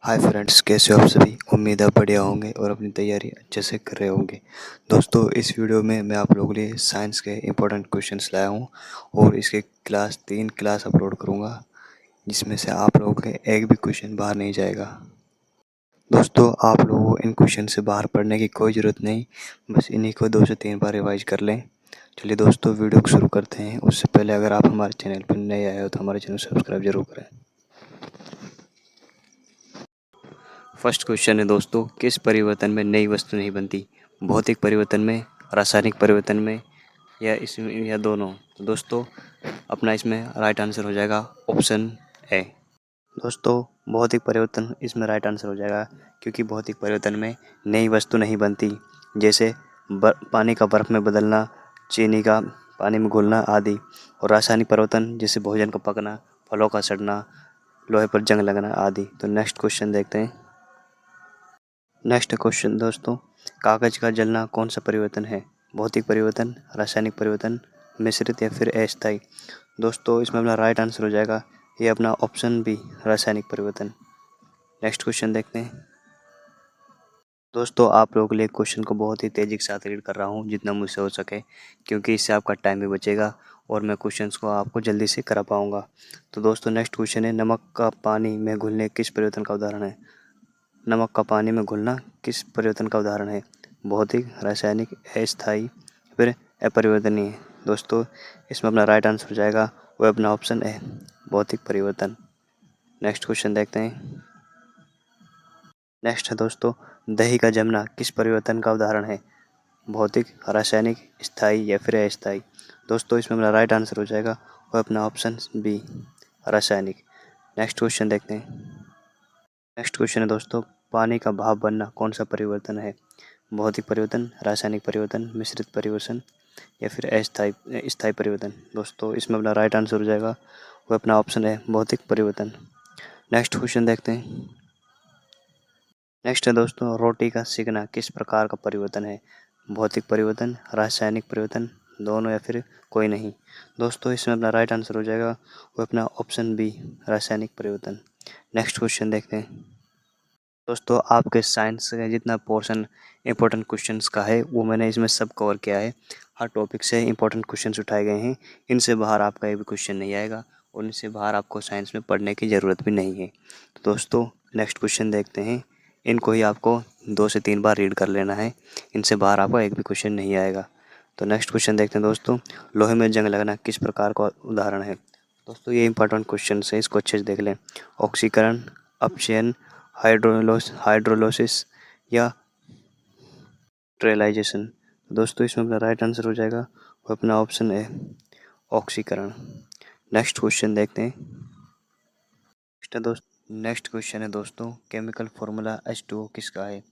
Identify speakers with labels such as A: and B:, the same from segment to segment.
A: Hi friends, कैसे हो आप सभी। उम्मीद है बढ़िया होंगे और अपनी तैयारी अच्छे से कर रहे होंगे। दोस्तों, इस वीडियो में मैं आप लोगों के लिए साइंस के इम्पोर्टेंट क्वेश्चंस लाया हूँ और इसके तीन क्लास अपलोड करूँगा, जिसमें से आप लोगों के एक भी क्वेश्चन बाहर नहीं जाएगा। दोस्तों, आप लोगों को इन क्वेश्चन से बाहर पढ़ने की कोई ज़रूरत नहीं, बस इन्हीं को 2 से 3 बार रिवाइज कर लें। चलिए दोस्तों, वीडियो को शुरू करते हैं। उससे पहले अगर आप हमारे चैनल पर नए आए हो तो हमारे चैनल सब्सक्राइब जरूर करें। फर्स्ट क्वेश्चन है दोस्तों, किस परिवर्तन में नई वस्तु नहीं बनती? भौतिक परिवर्तन में, रासायनिक परिवर्तन में, या इसमें, या दोनों? तो दोस्तों, अपना इसमें राइट आंसर हो जाएगा ऑप्शन ए। दोस्तों, भौतिक परिवर्तन इसमें राइट आंसर हो जाएगा, क्योंकि भौतिक परिवर्तन में नई वस्तु नहीं बनती, जैसे पानी का बर्फ में बदलना, चीनी का पानी में घुलना आदि। और रासायनिक परिवर्तन जैसे भोजन का पकना, फलों का सड़ना, लोहे पर जंग लगना आदि। तो नेक्स्ट क्वेश्चन देखते हैं। नेक्स्ट क्वेश्चन दोस्तों, कागज का जलना कौन सा परिवर्तन है? भौतिक परिवर्तन, रासायनिक परिवर्तन, मिश्रित या फिर अस्थायी? दोस्तों, इसमें अपना राइट आंसर हो जाएगा ये अपना ऑप्शन बी, रासायनिक परिवर्तन। नेक्स्ट क्वेश्चन देखते हैं। दोस्तों, आप लोगों के लिए क्वेश्चन को बहुत ही तेज़ी के साथ रीड कर रहा हूँ, जितना मुझसे हो सके, क्योंकि इससे आपका टाइम भी बचेगा और मैं क्वेश्चंस को आपको जल्दी से करा पाऊँगा। तो दोस्तों, नेक्स्ट क्वेश्चन है, नमक का पानी में घुलने किस परिवर्तन का उदाहरण है? नमक का पानी में घुलना किस परिवर्तन का उदाहरण है? भौतिक, रासायनिक, अस्थायी, फिर अपरिवर्तनीय? दोस्तों, इसमें अपना राइट आंसर हो जाएगा वो अपना ऑप्शन है, भौतिक परिवर्तन। नेक्स्ट क्वेश्चन देखते हैं। नेक्स्ट है दोस्तों, दही का जमना किस परिवर्तन का उदाहरण है? भौतिक, रासायनिक, स्थायी या फिर अस्थायी? दोस्तों, इसमें अपना राइट आंसर हो जाएगा वो अपना ऑप्शन बी, रासायनिक। नेक्स्ट क्वेश्चन देखते हैं। नेक्स्ट क्वेश्चन है दोस्तों, पानी का भाप बनना कौन सा परिवर्तन है? भौतिक परिवर्तन, रासायनिक परिवर्तन, मिश्रित परिवर्तन या फिर अस्थायी स्थायी परिवर्तन? दोस्तों, इसमें अपना राइट आंसर हो जाएगा वो अपना ऑप्शन है, भौतिक परिवर्तन। नेक्स्ट क्वेश्चन देखते हैं। नेक्स्ट है दोस्तों, रोटी का सिकना किस प्रकार का परिवर्तन है? भौतिक परिवर्तन, रासायनिक परिवर्तन, दोनों या फिर कोई नहीं? दोस्तों, इसमें अपना राइट आंसर हो जाएगा वो अपना ऑप्शन बी, रासायनिक परिवर्तन। नेक्स्ट क्वेश्चन देखते हैं। दोस्तों, आपके साइंस का जितना पोर्शन इंपॉर्टेंट क्वेश्चंस का है वो मैंने इसमें सब कवर किया है। हर टॉपिक से इंपॉर्टेंट क्वेश्चंस उठाए गए हैं। इनसे बाहर आपका एक भी क्वेश्चन नहीं आएगा और इनसे बाहर आपको साइंस में पढ़ने की ज़रूरत भी नहीं है। तो दोस्तों, नेक्स्ट क्वेश्चन देखते हैं। इनको ही आपको 2 से 3 बार रीड कर लेना है, इनसे बाहर आपका एक भी क्वेश्चन नहीं आएगा। तो नेक्स्ट क्वेश्चन देखते हैं दोस्तों, लोहे में जंग लगना किस प्रकार का उदाहरण है? दोस्तों, ये इंपॉर्टेंट क्वेश्चन है, इसको अच्छे से देख लें। ऑक्सीकरण, अपचयन, हाइड्रोलोसिस या ट्रेलाइजेशन? दोस्तों, इसमें अपना राइट आंसर हो जाएगा वो अपना ऑप्शन है, ऑक्सीकरण। नेक्स्ट क्वेश्चन देखते हैं। नेक्स्ट क्वेश्चन है दोस्तों, केमिकल फॉर्मूला H2O किसका है?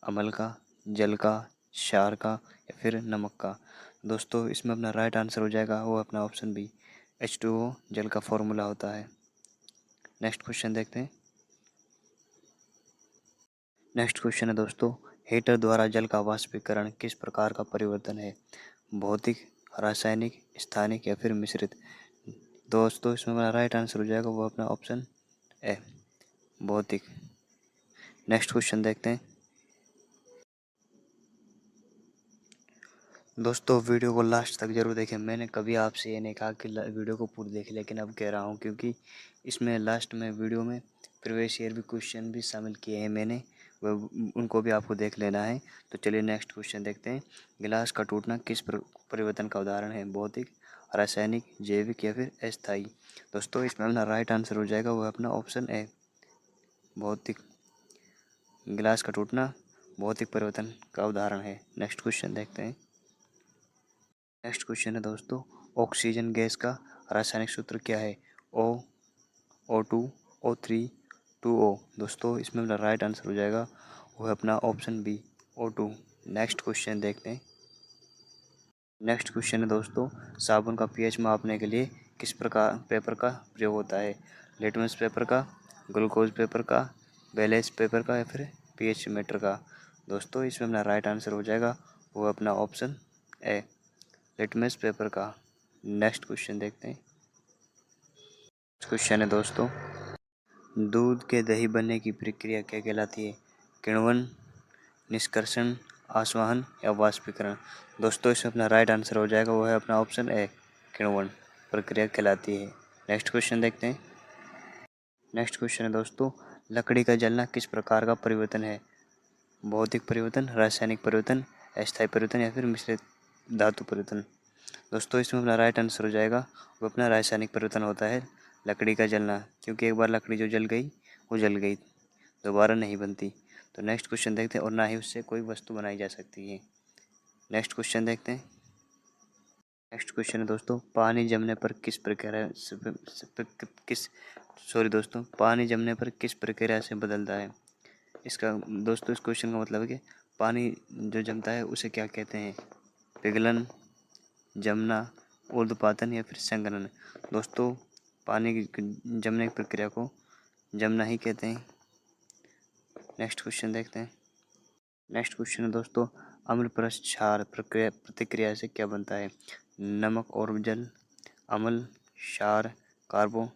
A: अम्ल का, जल का, क्षार का या फिर नमक का? दोस्तों, इसमें अपना राइट आंसर हो जाएगा वो अपना ऑप्शन बी, H2O जल का फॉर्मूला होता है। नेक्स्ट क्वेश्चन देखते हैं। नेक्स्ट क्वेश्चन है दोस्तों, हीटर द्वारा जल का वाष्पीकरण किस प्रकार का परिवर्तन है? भौतिक, रासायनिक, स्थानिक या फिर मिश्रित? दोस्तों, इसमें हमारा राइट आंसर हो जाएगा वो अपना ऑप्शन ए, भौतिक। नेक्स्ट क्वेश्चन देखते हैं। दोस्तों, वीडियो को लास्ट तक जरूर देखें। मैंने कभी आपसे ये नहीं कहा कि वीडियो को पूरी देखें, लेकिन अब कह रहा हूँ, क्योंकि इसमें लास्ट में वीडियो में प्रीवियस ईयर भी क्वेश्चन भी शामिल किए हैं मैंने, वह उनको भी आपको देख लेना है। तो चलिए नेक्स्ट क्वेश्चन देखते हैं। गिलास का टूटना किस परिवर्तन का उदाहरण है? भौतिक, रासायनिक, जैविक या फिर अस्थायी? दोस्तों, इसमें अपना राइट आंसर हो जाएगा वह अपना ऑप्शन ए, भौतिक। गिलास का टूटना भौतिक परिवर्तन का उदाहरण है। नेक्स्ट क्वेश्चन देखते हैं। नेक्स्ट क्वेश्चन है दोस्तों, ऑक्सीजन गैस का रासायनिक सूत्र क्या है? O, O2, O3, 2O? दोस्तों, इसमें अपना राइट आंसर हो जाएगा वह अपना option B, O2। Next question देखते हैं। नेक्स्ट क्वेश्चन है दोस्तों, साबुन का pH मापने के लिए किस प्रकार पेपर का प्रयोग होता है? लिटमस पेपर का, ग्लूकोज पेपर का, बैलेंस पेपर का या फिर pH मीटर का? दोस्तों, इसमें अपना राइट आंसर हो जाएगा वो अपना ऑप्शन ए, लिटमस पेपर का। नेक्स्ट क्वेश्चन देखते हैं। क्वेश्चन है दोस्तों, दूध के दही बनने की प्रक्रिया क्या कहलाती है? किण्वन, निष्कर्षण, आसवहन या वाष्पीकरण। दोस्तों इसमें अपना राइट आंसर हो जाएगा, वो है अपना ऑप्शन ए, किण्वन प्रक्रिया कहलाती है। नेक्स्ट क्वेश्चन देखते हैं। नेक्स्ट क्वेश्चन है दोस्तों, लकड़ी का जलना किस प्रकार का परिवर्तन है? भौतिक परिवर्तन, रासायनिक परिवर्तन, अस्थायी परिवर्तन या फिर मिश्रित धातु परिवर्तन। दोस्तों इसमें अपना राइट आंसर हो जाएगा, वो अपना रासायनिक परिवर्तन होता है लकड़ी का जलना, क्योंकि एक बार लकड़ी जो जल गई वो जल गई, दोबारा नहीं बनती। तो नेक्स्ट क्वेश्चन देखते हैं, और ना ही उससे कोई वस्तु बनाई जा सकती है। नेक्स्ट क्वेश्चन देखते हैं। नेक्स्ट क्वेश्चन है दोस्तों, पानी जमने पर किस प्रक्रिया पानी जमने पर किस प्रक्रिया से बदलता है? इसका दोस्तों इस क्वेश्चन का मतलब है कि पानी जो जमता है उसे क्या कहते हैं? पिघलन, जमना, ऊर्ध्वपातन या फिर संघनन। दोस्तों पानी की जमने की प्रक्रिया को जमना ही कहते हैं। नेक्स्ट क्वेश्चन देखते हैं। नेक्स्ट क्वेश्चन है दोस्तों, अम्ल परस क्षार प्रतिक्रिया से क्या बनता है? नमक और जल, अम्ल, क्षार, कार्बन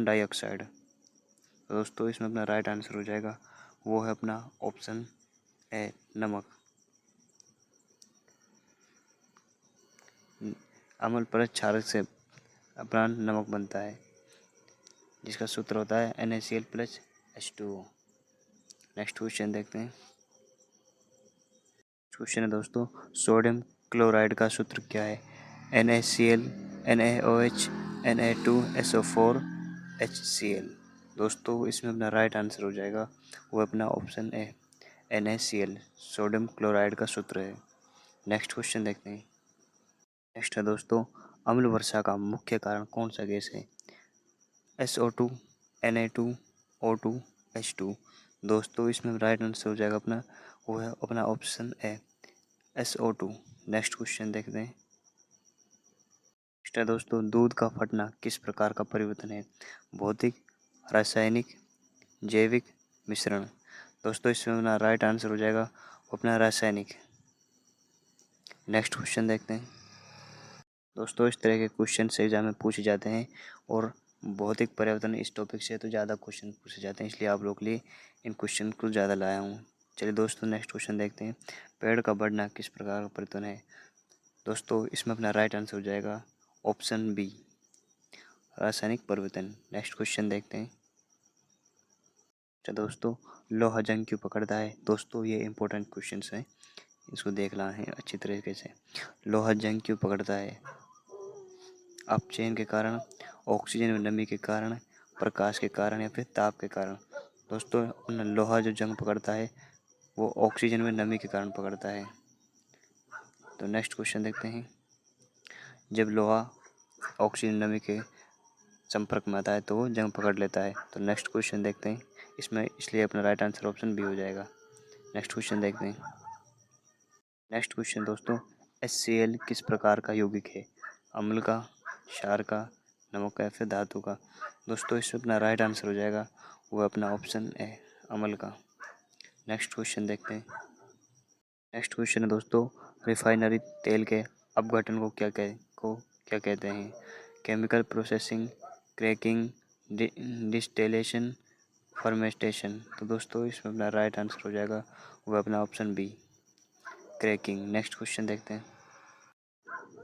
A: डाइऑक्साइड। तो दोस्तों इसमें अपना राइट आंसर हो जाएगा, वो है अपना ऑप्शन ए, नमक। अम्ल परस क्षारक से अपना नमक बनता है, जिसका सूत्र होता है NaCl+H2O। नेक्स्ट क्वेश्चन देखते हैं। क्वेश्चन है दोस्तों, सोडियम क्लोराइड का सूत्र क्या है? NaCl, NaOH, Na2SO4, HCl। दोस्तों इसमें अपना राइट आंसर हो जाएगा, वो अपना ऑप्शन ए, NaCl सोडियम क्लोराइड का सूत्र है। नेक्स्ट क्वेश्चन देखते हैं। नेक्स्ट है दोस्तों, अम्ल वर्षा का मुख्य कारण कौन सा गैस है? SO2, Na2, O2, H2। दोस्तों इसमें राइट आंसर हो जाएगा अपना, वो है अपना ऑप्शन ए, SO2। नेक्स्ट क्वेश्चन देखते हैं। नेक्स्ट है दोस्तों, दूध का फटना किस प्रकार का परिवर्तन है? भौतिक, रासायनिक, जैविक, मिश्रण। दोस्तों इसमें अपना राइट आंसर हो जाएगा अपना रासायनिक। नेक्स्ट क्वेश्चन देखते हैं। दोस्तों इस तरह के क्वेश्चन से एग्जाम में पूछे जाते हैं, और भौतिक परिवर्तन इस टॉपिक से तो ज़्यादा क्वेश्चन पूछे जाते हैं, इसलिए आप लोग के लिए इन क्वेश्चन को ज़्यादा लाया हूँ। चलिए दोस्तों नेक्स्ट क्वेश्चन देखते हैं, पेड़ का बढ़ना किस प्रकार का परिवर्तन है? दोस्तों इसमें अपना राइट आंसर हो जाएगा ऑप्शन बी, रासायनिक परिवर्तन। नेक्स्ट क्वेश्चन देखते हैं। तो दोस्तों लोहा जंग क्यों पकड़ता है? दोस्तों ये इंपॉर्टेंट क्वेश्चन हैं, इसको देखना है अच्छी तरीके से। लोहा जंग क्यों पकड़ता है? अपचयन के कारण, ऑक्सीजन में नमी के कारण, प्रकाश के कारण या फिर ताप के कारण। दोस्तों लोहा जो जंग पकड़ता है वो ऑक्सीजन में नमी के कारण पकड़ता है। तो नेक्स्ट क्वेश्चन देखते हैं, जब लोहा ऑक्सीजन नमी के संपर्क में आता है तो वो जंग पकड़ लेता है। तो नेक्स्ट क्वेश्चन देखते हैं इसमें, इसलिए अपना राइट आंसर ऑप्शन बी हो जाएगा। नेक्स्ट क्वेश्चन देखते हैं। नेक्स्ट क्वेश्चन दोस्तों, HCl किस प्रकार का यौगिक है? अम्ल का, क्षार का, नमक का या फिर धातु का। दोस्तों इसमें अपना राइट आंसर हो जाएगा, वो अपना ऑप्शन ए, अम्ल का। नेक्स्ट क्वेश्चन देखते हैं। नेक्स्ट क्वेश्चन है दोस्तों, रिफाइनरी तेल के अपघटन को क्या कहते हैं? Chemical processing, cracking, distillation, fermentation. तो दोस्तों इसमें अपना राइट आंसर हो जाएगा, वो अपना option B, cracking. Next question देखते हैं।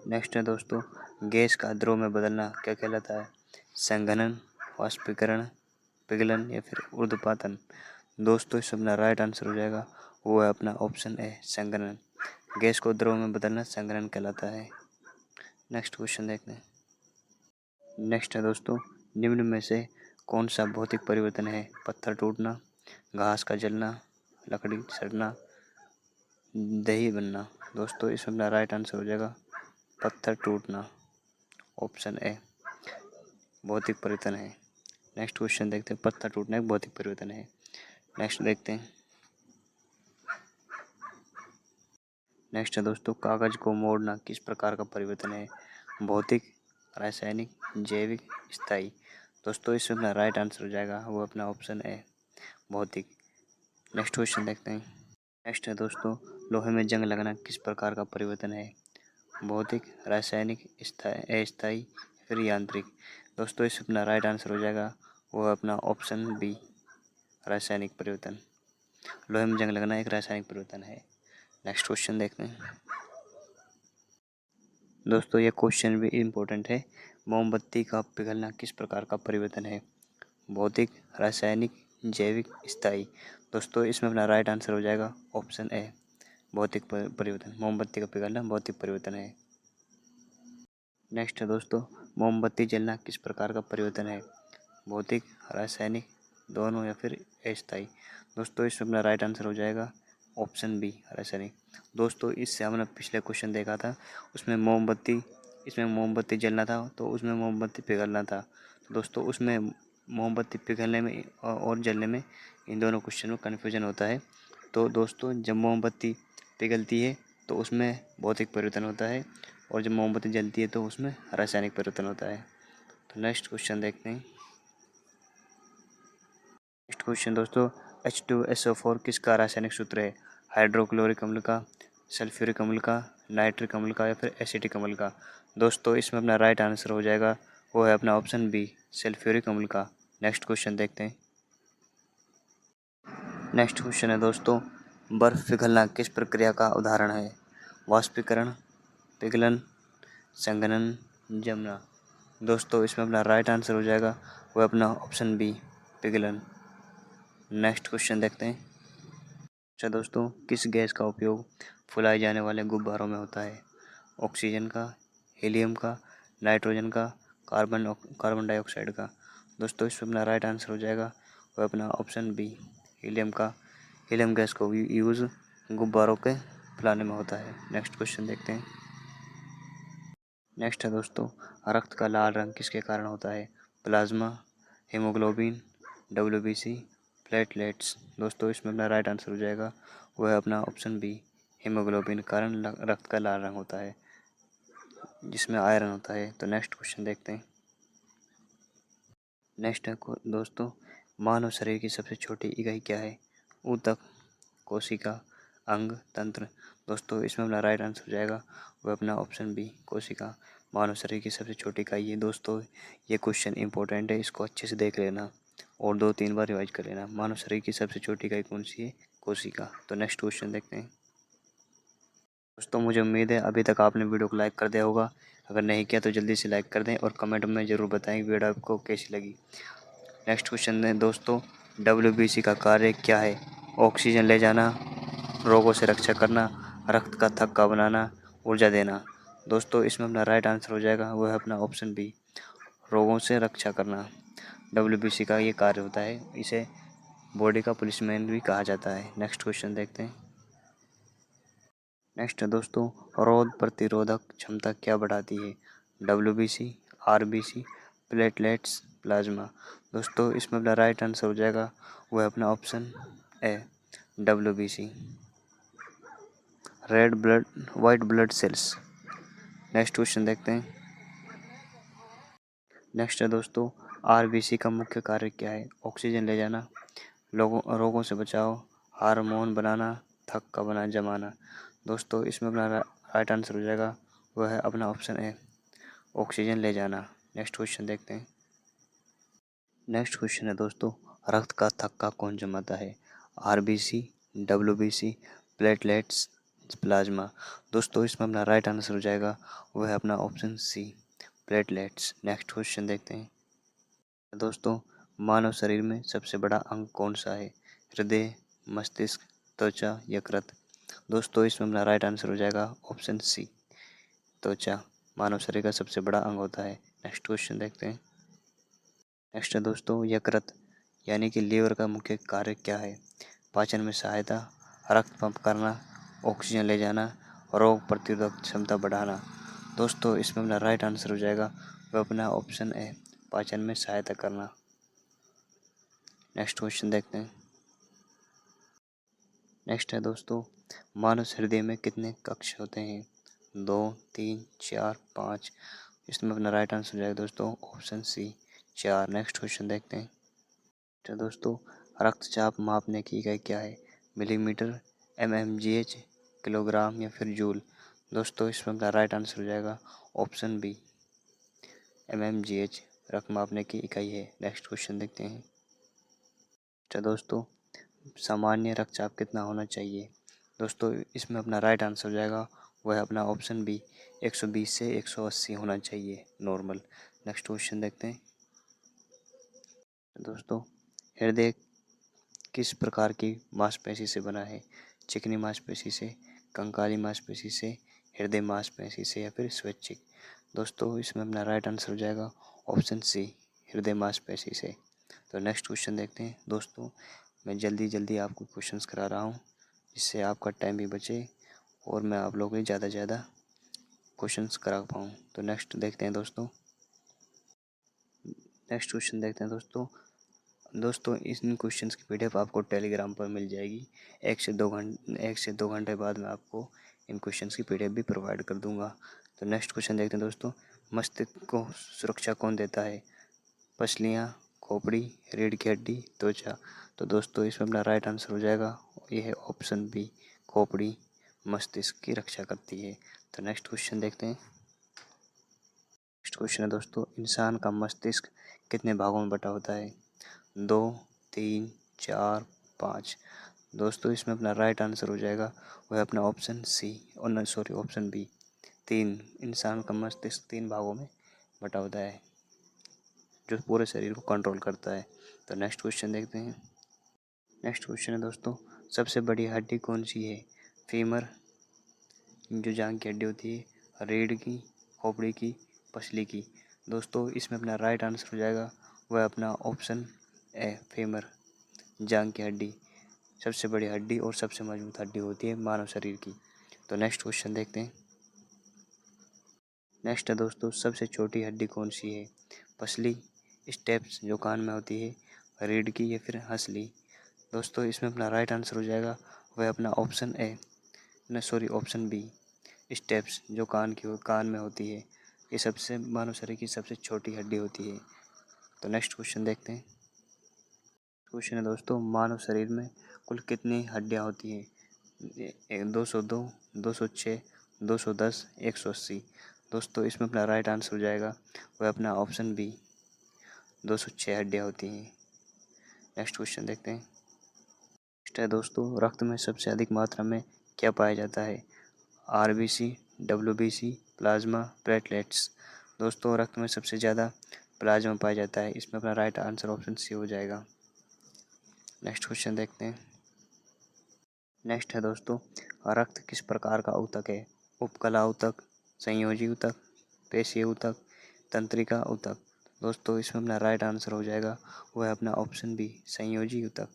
A: नेक्स्ट है दोस्तों, गैस का द्रव में बदलना क्या कहलाता है? संघनन, वाष्पीकरण, पिघलन या फिर ऊर्ध्वपातन। दोस्तों इसमें अपना राइट आंसर हो जाएगा, वो है अपना ऑप्शन ए, संघनन। गैस को द्रव में बदलना संघनन कहलाता है। नेक्स्ट क्वेश्चन देखते हैं। नेक्स्ट है दोस्तों, निम्न में से कौन सा भौतिक परिवर्तन है? पत्थर टूटना, घास का जलना, लकड़ी सड़ना, दही बनना। दोस्तों इसमें अपना राइट आंसर हो जाएगा पत्थर टूटना, ऑप्शन ए, भौतिक परिवर्तन है। नेक्स्ट क्वेश्चन देखते हैं, पत्थर टूटना एक भौतिक परिवर्तन है। नेक्स्ट देखते हैं। नेक्स्ट है दोस्तों, कागज को मोड़ना किस प्रकार का परिवर्तन है? भौतिक, रासायनिक, जैविक, स्थायी। दोस्तों इसमें अपना राइट आंसर हो जाएगा, वो अपना ऑप्शन ए, भौतिक। नेक्स्ट क्वेश्चन देखते हैं। नेक्स्ट है दोस्तों, लोहे में जंग लगना किस प्रकार का परिवर्तन है? भौतिक, रासायनिक, अस्थायी फिर यांत्रिक। दोस्तों इसमें अपना राइट आंसर हो जाएगा वो है अपना ऑप्शन बी, रासायनिक परिवर्तन। लोहे में जंग लगना एक रासायनिक परिवर्तन है। नेक्स्ट क्वेश्चन देखते हैं दोस्तों, ये क्वेश्चन भी इम्पोर्टेंट है। मोमबत्ती का पिघलना किस प्रकार का परिवर्तन है? भौतिक, रासायनिक, जैविक, स्थायी। दोस्तों इसमें अपना राइट आंसर हो जाएगा ऑप्शन ए, भौतिक परिवर्तन। मोमबत्ती का पिघलना भौतिक परिवर्तन है। नेक्स्ट है दोस्तों, मोमबत्ती जलना किस प्रकार का परिवर्तन है? भौतिक, रासायनिक, दोनों या फिर अस्थायी। दोस्तों इसमें अपना राइट आंसर हो जाएगा ऑप्शन बी, रासायनिक। दोस्तों इससे हमने पिछले क्वेश्चन देखा था, इसमें मोमबत्ती जलना था तो उसमें मोमबत्ती पिघलना था। तो दोस्तों उसमें मोमबत्ती पिघलने में और जलने में, इन दोनों क्वेश्चन में कन्फ्यूजन होता है। तो दोस्तों जब मोमबत्ती पिघलती है तो उसमें भौतिक परिवर्तन होता है, और जब मोमबत्ती जलती है तो उसमें रासायनिक परिवर्तन होता है। तो नेक्स्ट क्वेश्चन देखते हैं। नेक्स्ट क्वेश्चन दोस्तों, H2SO4 किसका रासायनिक सूत्र है? हाइड्रोक्लोरिक अम्ल का, सल्फ्यूरिक अम्ल का, नाइट्रिक अम्ल का या फिर एसिटिक अम्ल का। दोस्तों इसमें अपना राइट आंसर हो जाएगा वो है अपना ऑप्शन बी, सल्फ्यूरिक अम्ल का। नेक्स्ट क्वेश्चन देखते हैं। नेक्स्ट क्वेश्चन है दोस्तों, बर्फ पिघलना किस प्रक्रिया का उदाहरण है? वाष्पीकरण, पिघलन, संघनन, जमना। दोस्तों इसमें अपना राइट आंसर हो जाएगा वो अपना ऑप्शन बी, पिघलन। नेक्स्ट क्वेश्चन देखते हैं। अच्छा दोस्तों, किस गैस का उपयोग फुलाए जाने वाले गुब्बारों में होता है? ऑक्सीजन का, हीलियम का, नाइट्रोजन का, कार्बन डाइऑक्साइड का। दोस्तों इसमें अपना राइट आंसर हो जाएगा वो अपना ऑप्शन बी, हीलियम का। हीलियम गैस को यूज़ गुब्बारों के फुलाने में होता है। नेक्स्ट क्वेश्चन देखते हैं। नेक्स्ट है दोस्तों, रक्त का लाल रंग किसके कारण होता है? Plasma, haemoglobin, WBC, platelets. दोस्तों इसमें अपना राइट आंसर हो जाएगा वो है अपना ऑप्शन बी, हीमोग्लोबिन कारण रक्त का लाल रंग होता है, जिसमें आयरन होता है। तो नेक्स्ट क्वेश्चन देखते हैं। नेक्स्ट है दोस्तों, मानव शरीर की सबसे छोटी इकाई क्या है? ऊतक, कोशिका, अंग, तंत्र। दोस्तों इसमें अपना राइट आंसर हो जाएगा वो अपना ऑप्शन बी, कोशिका। मानव शरीर की सबसे छोटी इकाई है। दोस्तों ये क्वेश्चन इंपॉर्टेंट है, इसको अच्छे से देख लेना और 2-3 बार रिवाइज कर लेना। मानव शरीर की सबसे छोटी इकाई कौन सी है? कोशिका। तो नेक्स्ट क्वेश्चन देखते हैं। दोस्तों मुझे उम्मीद है अभी तक आपने वीडियो को लाइक कर दिया होगा। अगर नहीं किया तो जल्दी से लाइक कर दें और कमेंट में ज़रूर बताएं वीडियो आपको कैसी लगी। नेक्स्ट क्वेश्चन है दोस्तों, WBC का कार्य क्या है? ऑक्सीजन ले जाना, रोगों से रक्षा करना, रक्त का थक्का बनाना, ऊर्जा देना। दोस्तों इसमें अपना राइट आंसर हो जाएगा वो है अपना ऑप्शन बी, रोगों से रक्षा करना। WBC का ये कार्य होता है, इसे बॉडी का पुलिसमैन भी कहा जाता है। नेक्स्ट क्वेश्चन देखते हैं। नेक्स्ट है दोस्तों, रोग प्रतिरोधक क्षमता क्या बढ़ाती है? WBC, RBC, platelets, plasma. दोस्तों इसमें अपना राइट आंसर हो जाएगा वो है अपना ऑप्शन ए, WBC, red blood white blood cells. Next question देखते हैं। नेक्स्ट है दोस्तों, RBC का मुख्य कार्य क्या है? ऑक्सीजन ले जाना, रोगों से बचाव, हार्मोन बनाना, थक्का बना जमाना। दोस्तों इसमें अपना राइट आंसर हो जाएगा वह है अपना ऑप्शन ए, ऑक्सीजन ले जाना। नेक्स्ट क्वेश्चन देखते हैं। नेक्स्ट क्वेश्चन है दोस्तों, रक्त का थक्का कौन जमाता है? RBC, WBC, platelets, plasma. दोस्तों इसमें अपना राइट आंसर हो जाएगा वह है अपना option C, platelets. Next question देखते हैं। दोस्तों मानव शरीर में सबसे बड़ा अंग कौन सा है? हृदय, मस्तिष्क, त्वचा, यकृत। दोस्तों इसमें अपना राइट आंसर हो जाएगा ऑप्शन सी, त्वचा। मानव शरीर का सबसे बड़ा अंग होता है। नेक्स्ट क्वेश्चन देखते हैं। नेक्स्ट है दोस्तों, यकृत यानी कि लीवर का मुख्य कार्य क्या है? पाचन में सहायता, रक्त पंप करना, ऑक्सीजन ले जाना, रोग प्रतिरोधक क्षमता बढ़ाना। दोस्तों इसमें अपना राइट आंसर हो जाएगा वह अपना ऑप्शन ए, पाचन में सहायता करना। नेक्स्ट क्वेश्चन देखते हैं। नेक्स्ट है दोस्तों, मानव हृदय में कितने कक्ष होते हैं? 2, 3, 4, 5। इसमें अपना राइट आंसर हो जाएगा दोस्तों ऑप्शन सी, 4। नेक्स्ट क्वेश्चन देखते हैं। तो दोस्तों रक्तचाप मापने की इकाई क्या है? मिलीमीटर, mmgh, किलोग्राम या फिर जूल। दोस्तों इसमें अपना राइट आंसर हो जाएगा ऑप्शन बी, mmgh। रक्त मापने की इकाई है। नेक्स्ट क्वेश्चन देखते हैं। तो दोस्तों, सामान्य रक्तचाप कितना होना चाहिए? दोस्तों, इसमें अपना राइट आंसर हो जाएगा वह अपना ऑप्शन बी 120 से 180 होना चाहिए नॉर्मल। नेक्स्ट क्वेश्चन देखते हैं। दोस्तों, हृदय किस प्रकार की मांसपेशी से बना है? चिकनी मांसपेशी से, कंकाली मांसपेशी से, हृदय मांसपेशी से या फिर स्वैच्छिक? दोस्तों, इसमें अपना राइट आंसर हो जाएगा ऑप्शन सी हृदय मांसपेशी से। तो नेक्स्ट क्वेश्चन देखते हैं। दोस्तों, मैं जल्दी जल्दी आपको क्वेश्चंस करा रहा हूँ जिससे आपका टाइम भी बचे और मैं आप लोगों को ज़्यादा से ज़्यादा क्वेश्चंस करा पाऊँ। तो नेक्स्ट देखते हैं दोस्तों। नेक्स्ट क्वेश्चन देखते हैं दोस्तों, इन क्वेश्चंस की पीडीएफ आपको टेलीग्राम पर मिल जाएगी। 1 से 2 घंटे बाद मैं आपको इन क्वेश्चंस की पीडीएफ भी प्रोवाइड कर दूंगा। तो नेक्स्ट क्वेश्चन देखते हैं दोस्तों। मस्तिष्क को सुरक्षा कौन देता है? पसलियाँ, खोपड़ी, रीढ़ की हड्डी, त्वचा? तो दोस्तों, इसमें अपना राइट आंसर हो जाएगा यह है ऑप्शन बी खोपड़ी मस्तिष्क की रक्षा करती है। तो नेक्स्ट क्वेश्चन देखते हैं। नेक्स्ट क्वेश्चन है दोस्तों, इंसान का मस्तिष्क कितने भागों में बटा होता है? 2, 3, 4, 5? दोस्तों, इसमें अपना राइट आंसर हो जाएगा वह अपना ऑप्शन सी और सॉरी ऑप्शन बी 3। इंसान का मस्तिष्क 3 भागों में बटा होता है जो पूरे शरीर को कंट्रोल करता है। तो नेक्स्ट क्वेश्चन देखते हैं। नेक्स्ट क्वेश्चन है दोस्तों, सबसे बड़ी हड्डी कौन सी है? फीमर जो जांघ की हड्डी होती है, रीढ़ की, खोपड़ी की, पसली की? दोस्तों, इसमें अपना राइट आंसर हो जाएगा वह अपना ऑप्शन ए फीमर जांघ की हड्डी सबसे बड़ी हड्डी और सबसे मजबूत हड्डी होती है मानव शरीर की। तो नेक्स्ट क्वेश्चन देखते हैं। नेक्स्ट है दोस्तों, सबसे छोटी हड्डी कौन सी है? पसली, स्टेप्स जो कान में होती है, रीढ़ की या फिर हंसली? दोस्तों, इसमें अपना राइट आंसर हो जाएगा वह अपना option A option B steps जो कान में होती है। ये सबसे मानव शरीर की सबसे छोटी हड्डी होती है। तो नेक्स्ट क्वेश्चन देखते हैं। क्वेश्चन है दोस्तों, मानव शरीर में कुल कितनी हड्डियां होती हैं? 202, 206, 210, 180? दोस्तों, इसमें अपना राइट आंसर हो जाएगा वह अपना ऑप्शन बी 206 हड्डियां होती हैं। नेक्स्ट क्वेश्चन देखते हैं। नेक्स्ट है दोस्तों, रक्त में सबसे अधिक मात्रा में क्या पाया जाता है? RBC, WBC, plasma, platelets? दोस्तों, रक्त में सबसे ज़्यादा प्लाज्मा पाया जाता है। इसमें अपना राइट आंसर ऑप्शन सी हो जाएगा। नेक्स्ट क्वेश्चन देखते हैं। नेक्स्ट है दोस्तों, रक्त किस प्रकार का ऊतक है? उपकला ऊतक, संयोजी ऊतक, पेशीय ऊतक, तंत्रिका ऊतक? दोस्तों, इसमें अपना राइट आंसर हो जाएगा वह अपना ऑप्शन बी संयोजी ऊतक।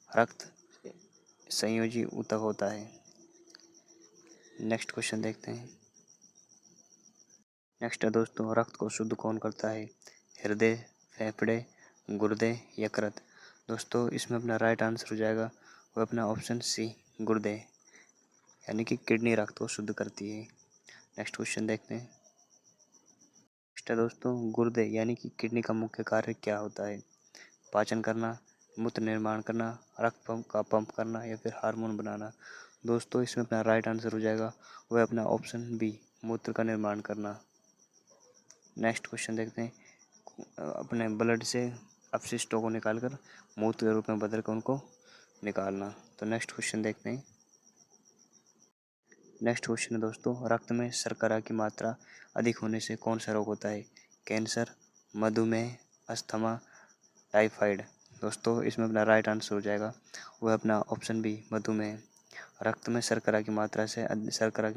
A: रक्त संयोजी ऊतक होता है। नेक्स्ट क्वेश्चन देखते हैं। नेक्स्ट है दोस्तों, रक्त को शुद्ध कौन करता है? हृदय, फेफड़े, गुर्दे, यकृत? दोस्तों, इसमें अपना राइट आंसर हो जाएगा वह अपना ऑप्शन सी गुर्दे यानी कि किडनी रक्त को शुद्ध करती है। नेक्स्ट क्वेश्चन देखते हैं। नेक्स्ट है दोस्तों, गुर्दे यानी कि किडनी का मुख्य कार्य क्या होता है? पाचन करना, मूत्र निर्माण करना, रक्त पंप करना या फिर हार्मोन बनाना? दोस्तों, इसमें अपना राइट आंसर हो जाएगा वह अपना ऑप्शन बी मूत्र का निर्माण करना। नेक्स्ट क्वेश्चन देखते हैं। अपने ब्लड से अपशिष्टों को निकालकर मूत्र के रूप में बदल कर उनको निकालना। तो नेक्स्ट क्वेश्चन देखते हैं। नेक्स्ट क्वेश्चन है दोस्तों, रक्त में शर्करा की मात्रा अधिक होने से कौन सा रोग होता है? कैंसर, मधुमेह, अस्थमा, टाइफाइड? दोस्तों, इसमें अपना राइट आंसर हो जाएगा वह अपना ऑप्शन बी मधुमेह। रक्त में शर्करा की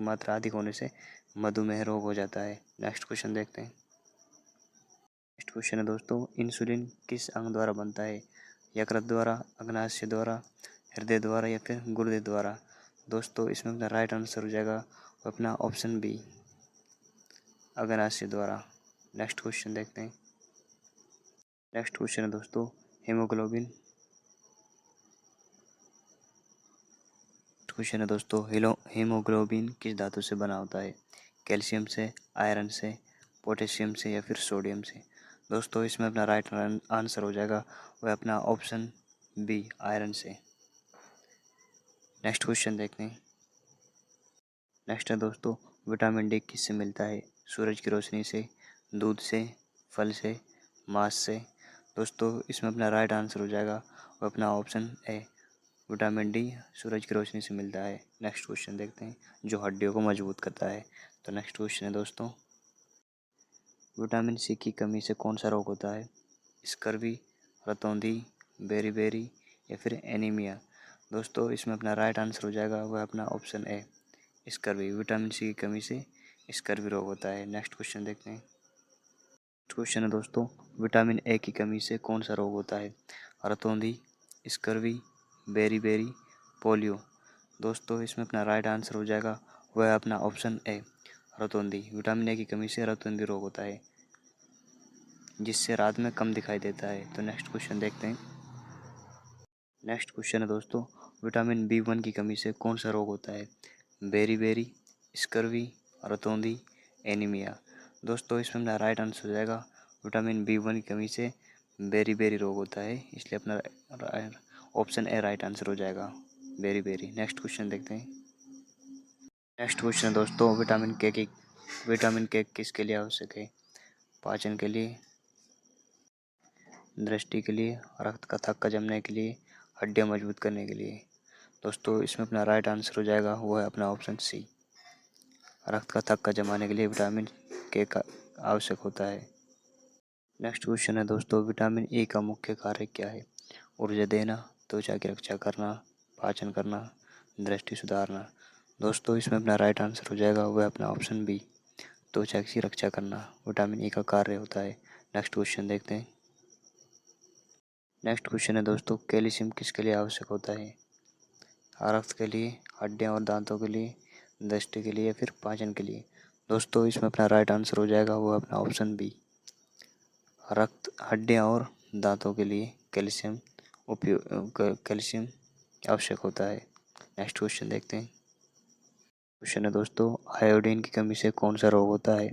A: मात्रा अधिक होने से मधुमेह रोग हो जाता है। नेक्स्ट क्वेश्चन देखते हैं। नेक्स्ट क्वेश्चन है दोस्तों, इंसुलिन किस अंग द्वारा बनता है? यकृत द्वारा, अग्नाशय द्वारा, हृदय द्वारा या फिर गुर्दे द्वारा? दोस्तों, इसमें अपना राइट आंसर हो जाएगा अपना ऑप्शन बी अग्नाशय द्वारा। नेक्स्ट क्वेश्चन देखते हैं। नेक्स्ट क्वेश्चन है दोस्तों, हीमोग्लोबिन क्वेश्चन है दोस्तों, हीमोग्लोबिन किस धातु से बना होता है? कैल्शियम से, आयरन से, पोटेशियम से या फिर सोडियम से? दोस्तों, इसमें अपना राइट आंसर हो जाएगा वह अपना ऑप्शन बी आयरन से। नेक्स्ट क्वेश्चन देखते हैं। नेक्स्ट है दोस्तों, विटामिन डी किससे मिलता है? सूरज की रोशनी से, दूध से, फल से, मास से। दोस्तों इसमें अपना राइट आंसर हो जाएगा वो अपना ऑप्शन ए, विटामिन डी सूरज की रोशनी से मिलता है। नेक्स्ट क्वेश्चन देखते हैं, जो हड्डियों को मजबूत करता है। तो नेक्स्ट क्वेश्चन है दोस्तों, विटामिन सी की कमी से कौन सा रोग होता है? स्कर्वी, रतौंधी, बेरी या फिर एनीमिया। दोस्तों इसमें अपना राइट आंसर हो जाएगा वह अपना option A, scurvy. Vitamin C की कमी से स्कर्वी रोग होता है। नेक्स्ट क्वेश्चन देखते हैं। नेक्स्ट क्वेश्चन है दोस्तों, विटामिन ए की कमी से कौन सा रोग होता है? रतौंधी, स्कर्वी, बेरी, पोलियो। दोस्तों इसमें अपना राइट आंसर हो जाएगा वह अपना ऑप्शन ए, रतौंधी। विटामिन ए की कमी से रतौंधी रोग होता है, जिससे रात में कम दिखाई देता है। तो नेक्स्ट क्वेश्चन देखते हैं। नेक्स्ट क्वेश्चन है दोस्तों, विटामिन B1 की कमी से कौन सा रोग होता है? बेरी, स्कर्वी, रतौंधी, एनीमिया। दोस्तों इसमें अपना राइट आंसर हो जाएगा विटामिन B1 की कमी से बेरी रोग होता है, इसलिए अपना ऑप्शन ए राइट आंसर हो जाएगा, बेरी। नेक्स्ट क्वेश्चन देखते हैं। नेक्स्ट क्वेश्चन है दोस्तों, विटामिन के किसके लिए आवश्यक है? पाचन के लिए, दृष्टि के लिए, रक्त का थक्का जमने के लिए, हड्डियां मजबूत करने के लिए। दोस्तों इसमें अपना राइट आंसर हो जाएगा वो है अपना ऑप्शन सी, रक्त का थक्का जमाने के लिए विटामिन के का आवश्यक होता है। नेक्स्ट क्वेश्चन है दोस्तों, विटामिन ए का मुख्य कार्य क्या है? ऊर्जा देना, त्वचा की रक्षा करना, पाचन करना, दृष्टि सुधारना। दोस्तों इसमें अपना राइट आंसर हो जाएगा वह अपना ऑप्शन बी, त्वचा की रक्षा करना विटामिन ए का कार्य होता है। नेक्स्ट क्वेश्चन देखते हैं। नेक्स्ट क्वेश्चन है दोस्तों, कैल्शियम किसके लिए आवश्यक होता है? रक्त के लिए, हड्डियां और दांतों के लिए, दृष्टि के लिए या फिर पाचन के लिए। दोस्तों इसमें अपना राइट आंसर हो जाएगा वो अपना ऑप्शन बी, रक्त, हड्डियां और दांतों के लिए कैल्शियम आवश्यक होता है। नेक्स्ट क्वेश्चन देखते हैं। क्वेश्चन है दोस्तों, आयोडीन की कमी से कौन सा रोग होता है?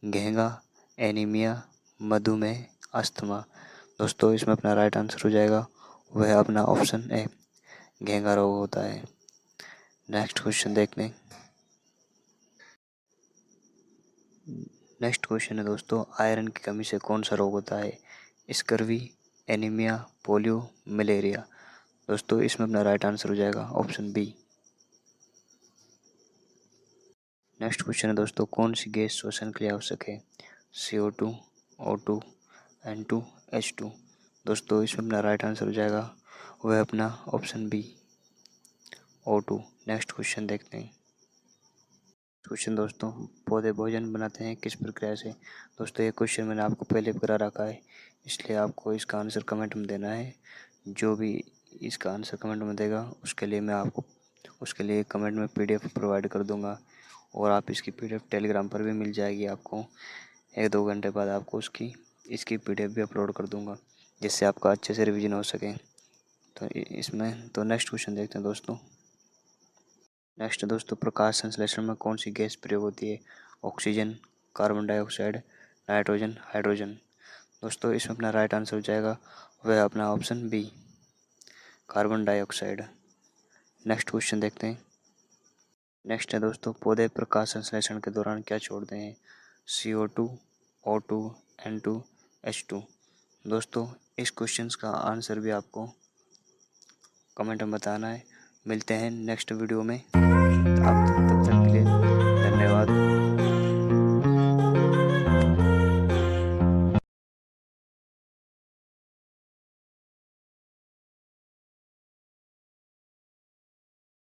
A: घेंगा, एनीमिया, मधुमेह, अस्थमा। दोस्तों इसमें अपना राइट आंसर हो जाएगा वह अपना ऑप्शन ए, घेंगा रोग होता है। नेक्स्ट क्वेश्चन देखते हैं। नेक्स्ट क्वेश्चन है दोस्तों, आयरन की कमी से कौन सा रोग होता है? Scurvy, anaemia, polio, malaria. दोस्तों इसमें अपना राइट आंसर हो जाएगा ऑप्शन बी। नेक्स्ट क्वेश्चन है दोस्तों, कौन सी गैस श्वसन के लिए आवश्यक है? CO2, O2, N2, H2। दोस्तों इसमें अपना राइट आंसर हो जाएगा वह अपना option B, O2। Next question देखते हैं। क्वेश्चन दोस्तों, पौधे भोजन बनाते हैं किस प्रक्रिया से? दोस्तों ये क्वेश्चन मैंने आपको पहले करा रखा है, इसलिए आपको इसका आंसर कमेंट में देना है। जो भी इसका आंसर कमेंट में देगा उसके लिए मैं आपको उसके लिए कमेंट में PDF प्रोवाइड कर दूंगा, और आप इसकी PDF टेलीग्राम पर भी मिल जाएगी आपको। 1-2 घंटे बाद आपको इसकी PDF भी अपलोड कर दूंगा, जिससे आपका अच्छे से रिवीजन हो सके। तो नेक्स्ट क्वेश्चन देखते हैं दोस्तों। नेक्स्ट दोस्तों, प्रकाश संश्लेषण में कौन सी गैस प्रयोग होती है? Oxygen, carbon dioxide, nitrogen, hydrogen. दोस्तों इसमें अपना राइट आंसर हो जाएगा वह अपना option B, carbon dioxide. Next question देखते हैं। नेक्स्ट है दोस्तों, पौधे प्रकाश संश्लेषण के दौरान क्या छोड़ते हैं? CO2, O2, N2, H2। दोस्तों इस क्वेश्चन का आंसर भी आपको कमेंट में बताना है। मिलते हैं नेक्स्ट वीडियो में, आप तब तक के लिए धन्यवाद।